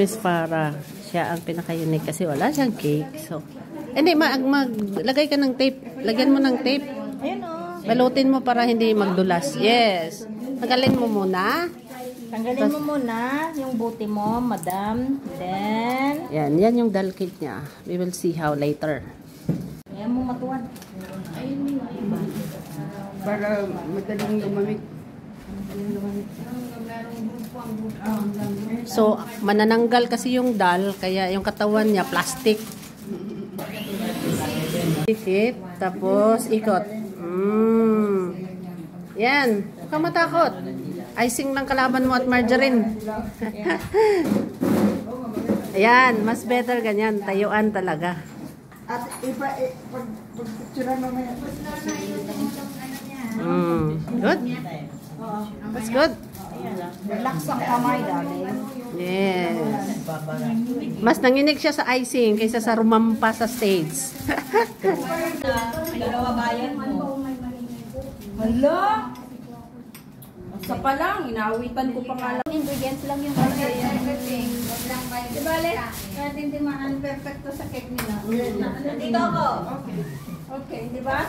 Miss Farah, siya ang pinaka-unique kasi wala siyang cake. So, hindi, maglagay ka ng tape. Lagyan mo ng tape. Ayun o. Balutin mo para hindi magdulas. Yes. Tanggalin mo muna. Tanggalin mo muna yung buti mo, madam. Then, yan yung doll cake niya. We will see how later. ayan mo matuwan. Para madaling lumamig. So, manananggal kasi yung doll, kaya yung katawan niya plastic. Ikit, tapos ikot. Yan, huwag ka matakot. Icing lang kalaban mo at margarine. Ayan, mas better ganyan. Tayuan talaga. At pag-picturean mamaya. Good. That's good. Relax ang kamay, darling. Yes. Mas nanginig siya sa icing kaysa sa rumampa sa stage. Dalawa bayan mo. Hala! Sa pa lang, inaawitan ko pa nga lang. Ingredients lang yung everything. Diba, Le? Natin timaan perfecto sa cake nila. Nandito ako. Okay, di ba?